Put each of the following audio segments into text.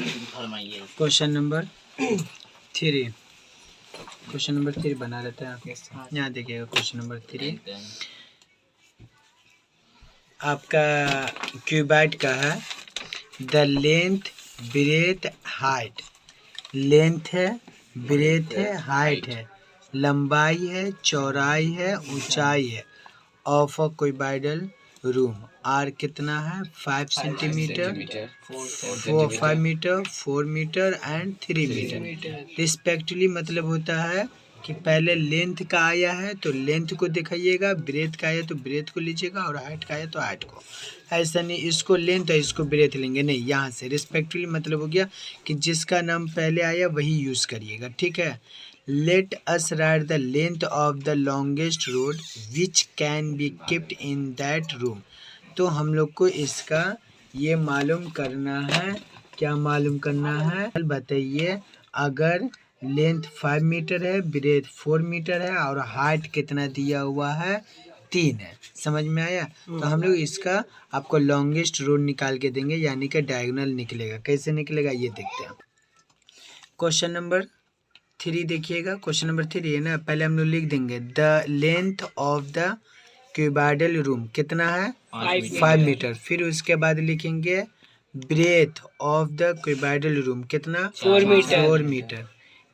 Question number 3। Question number 3 बना लेते हैं आप। यहाँ देखिएगा क्वेश्चन नंबर 3 आपका क्यूबाइड का है। The length breadth height, length है, ब्रेथ है, हाइट है, लंबाई है, चौड़ाई है, ऊंचाई है of a cuboidal room are कितना है 5 centimetre, 5 metre, 4 metre and 3 metre respectively. मतलब होता है कि पहले लेंथ का आया है तो लेंथ को दिखाइएगा, ब्रेथ का आया तो ब्रेथ को लीजिएगा और हाइट का आया तो हाइट को। ऐसा नहीं इसको लेंथ है इसको ब्रेथ लेंगे, नहीं, यहाँ से रिस्पेक्टिवली मतलब हो गया कि जिसका नाम पहले आया वही यूज़ करिएगा, ठीक है। Let us right the length of the longest road which can be keeped in that room. तो हम लोग को इसका ये मालूम करना है, क्या मालूम करना है बताइए। अगर लेंथ 5 मीटर है, ब्रेथ 4 मीटर है और हाइट कितना दिया हुआ है 3 है, समझ में आया। तो हम लोग इसका आपको लॉन्गेस्ट रोड निकाल के देंगे, यानी कि डायगोनल निकलेगा। कैसे निकलेगा ये देखते हैं। क्वेश्चन नंबर 3 देखिएगा, क्वेश्चन नंबर 3 है ना। पहले हम लोग लिख देंगे the length of the cuboidal room कितना है 5 मीटर। फिर उसके बाद लिखेंगे breadth of the cuboidal room कितना 4 मीटर।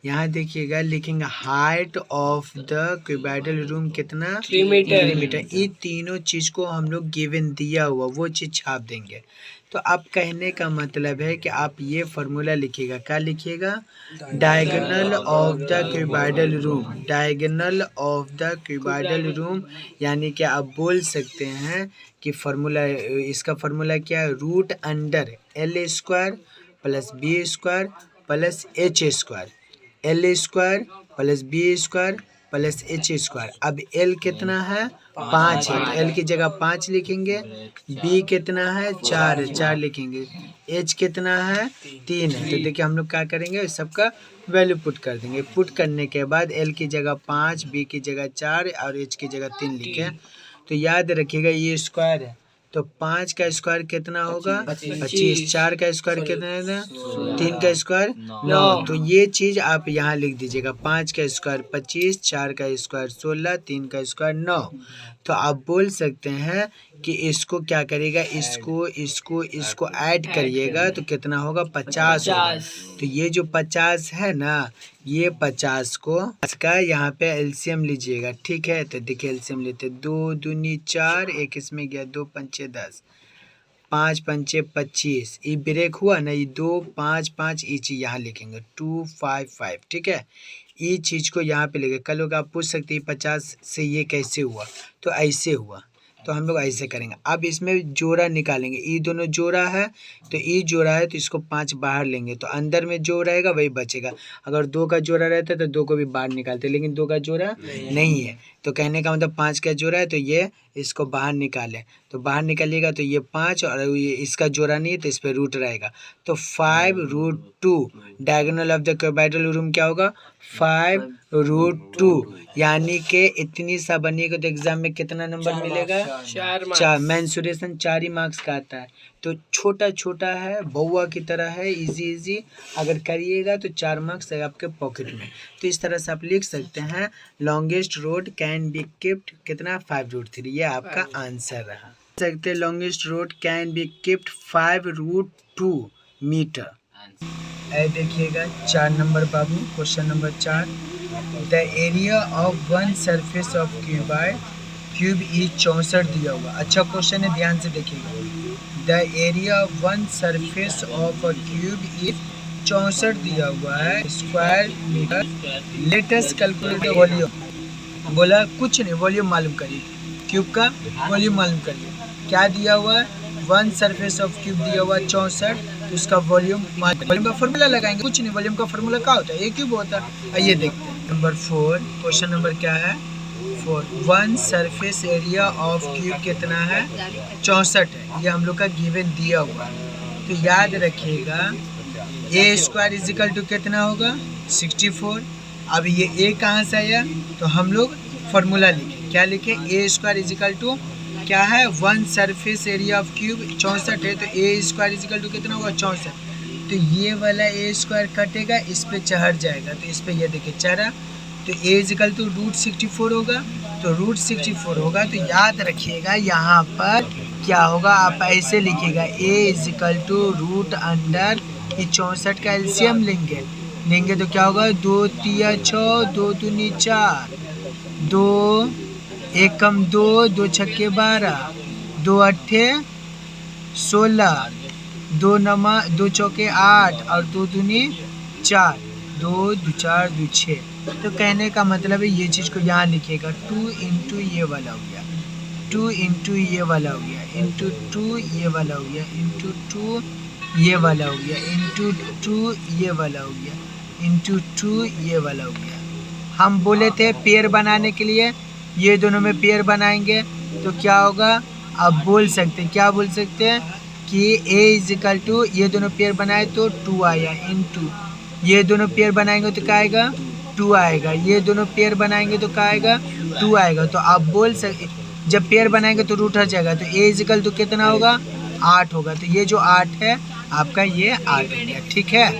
यहाँ देखिएगा लिखेंगे height of the cuboidal room कितना 3 मीटर। ये तीनों चीज़ को हम लोग गिवन दिया हुआ वो चीज़ छाप देंगे। तो आप कहने का मतलब है कि आप ये फार्मूला लिखिएगा, क्या लिखिएगा, diagonal of the cuboidal room, diagonal of the cuboidal room. यानी कि आप बोल सकते हैं कि फार्मूला, इसका फार्मूला क्या है, root under L square plus B square plus H square, L square plus B square plus H square. अब एल कितना है 5 है, एल की जगह 5 लिखेंगे। बी कितना है 4 है, 4 लिखेंगे। एच कितना है 3 है। तो देखिए हम लोग क्या करेंगे, सबका वैल्यू पुट कर देंगे। पुट करने के बाद एल की जगह 5, बी की जगह 4 और एच की जगह 3 लिखे। तो याद रखिएगा ये स्क्वायर है, तो 5 का स्क्वायर कितना होगा 25, 4 का स्क्वायर कितना है 3 का स्क्वायर 9। तो ये चीज़ आप यहाँ लिख दीजिएगा, 5 का स्क्वायर 25, 4 का स्क्वायर 16, 3 का स्क्वायर 9। तो आप बोल सकते हैं कि इसको क्या करिएगा, इसको ऐड करिएगा तो कितना होगा 50 होगा। तो ये जो 50 है ना, ये 50 को इसका यहाँ पे एलसीएम लीजिएगा, ठीक है। तो देखिए एलसीएम लेते 2 दूनी 4, एक इसमें गया 2 पंचे 10, 5 पंचे 25, ये ब्रेक हुआ ना, ये 2 5 5 ये चीज़ यहाँ लिखेंगे 2 5 5, ठीक है। ये चीज़ को यहाँ पे लेंगे। कल लोग आप पूछ सकते हैं 50 से ये कैसे हुआ, तो ऐसे हुआ। तो हम लोग ऐसे करेंगे। अब इसमें जोड़ा निकालेंगे, ये दोनों जोड़ा है तो ये जोड़ा है तो इसको 5 बाहर लेंगे तो अंदर में जो रहेगा वही बचेगा। अगर 2 का जोड़ा रहता है तो 2 को भी बाहर निकालते, लेकिन 2 का जोड़ा नहीं है। तो कहने का मतलब 5 का जोड़ा है तो ये इसको बाहर निकालें, तो बाहर निकालिएगा तो ये 5 और ये इसका जोड़ा नहीं है तो इस पर रूट रहेगा। तो 5√2 diagonal of the cuboidal room क्या होगा 5√2, यानी कि इतनी सा बनिएगा तो एग्जाम में कितना नंबर मिलेगा 4। मेंसुरेशन 4 ही मार्क्स का आता है। तो छोटा छोटा है, बउआ की तरह है, इजी अगर करिएगा तो 4 मार्क्स है आपके पॉकेट में। तो इस तरह से आप लिख सकते हैं longest road can be keeped कितना 5√3, ये आपका आंसर रहा। सकते longest road can be keeped 5√2 metre. देखिएगा 4 नंबर बाबू, question number 4। The area of one surface of cube is 64 दिया हुआ। अच्छा क्वेश्चन है, ध्यान से देखिएगा। The area of one surface of a cube is 64 दिया हुआ है square metre. Let us calculate volume. बोला कुछ नहीं, वॉल्यूम मालूम करिए, क्यूब का वॉल्यूम मालूम करिए। क्या दिया हुआ है, वन सरफेस ऑफ क्यूब दिया हुआ 64, तो उसका वॉल्यूम का फॉर्मूला लगाएंगे। कुछ नहीं, वॉल्यूम का फॉर्मूला क्या होता है, ए क्यूब होता है। आइए देखते हैं नंबर 4। क्वेश्चन नंबर क्या है 4। One surface area of cube कितना है 64 है, ये हम लोग का गिवन दिया हुआ है। तो याद रखिएगा ए स्क्वायर इजिकल टू कितना होगा 64। अब ये ए कहाँ से आया, तो हम लोग फॉर्मूला लिखे, क्या लिखे, ए स्क्वायर इजिकल टू क्या है one surface area of cube 64 है, तो ए स्क्वायर इजिकल टू कितना होगा 64। तो ये वाला ए स्क्वायर कटेगा, इस पे चढ़ जाएगा, तो इस पे ये देखिए चढ़ा, तो ए इजिकल टू √64 होगा। तो √64 होगा तो याद रखिएगा यहाँ पर क्या होगा, आप ऐसे लिखिएगा ए इजिकल टू √अंडर 64 का एलसीएम लेंगे तो क्या होगा, 2 3 6, 2 दूनी 4, 2 1 कम 2, 2 छक्के 12, 2 अट्ठे 16, 2 चौके 8 और 2 दूनी 4, 2 2 4 2 6। तो कहने का मतलब है ये चीज़ को यहाँ लिखिएगा, 2 इंटू ये वाला हो गया, 2 इंटू ये वाला हो गया, इंटू 2 ये वाला हो गया, इंटू 2 ये वाला हो गया, इंटू 2 ये वाला हो गया, इंटू 2 ये वाला हो गया। हम बोले थे पेयर बनाने के लिए, ये दोनों में पेयर बनाएंगे तो क्या होगा, आप बोल सकते हैं, क्या बोल सकते हैं कि a इजिकल टू, ये दोनों पेयर बनाए तो 2 आया, इंटू ये दोनों पेयर बनाएंगे तो क्या आएगा, 2 आएगा, ये दोनों पेयर बनाएंगे तो क्या आएगा, 2 आएगा। तो आप बोल सकते, जब पेयर बनाएंगे तो रूट हट जाएगा, तो a इजिकल टू कितना होगा, 8 होगा। तो ये जो 8 है आपका, ये 8 हो गया, ठीक है।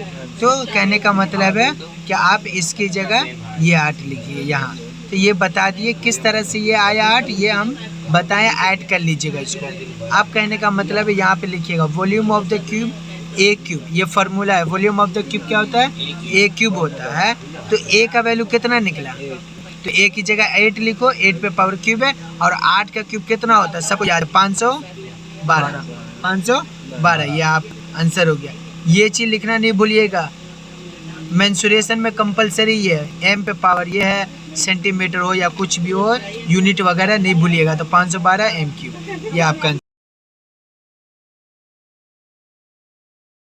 तो कहने का मतलब है कि आप इसकी जगह ये 8 लिखिए यहाँ। तो ये बता दिए किस तरह से ये आया 8, ये हम बताएं, ऐड कर लीजिएगा इसको। आप कहने का मतलब है यहाँ पे लिखिएगा volume of the cube A cube, ये फार्मूला है, वॉल्यूम ऑफ द क्यूब क्या होता है, ए क्यूब होता है। तो ए का वैल्यू कितना निकला, तो ए की जगह 8 लिखो, 8 पे पावर क्यूब है, और 8 का क्यूब कितना होता है सबको याद, 512, 512, ये आप आंसर हो गया। ये चीज़ लिखना नहीं भूलिएगा, मेंसुरेशन में कंपलसरी ये है, एम पे पावर ये है, सेंटीमीटर हो या कुछ भी हो, यूनिट वगैरह नहीं भूलिएगा। तो 512 m3 ये आपका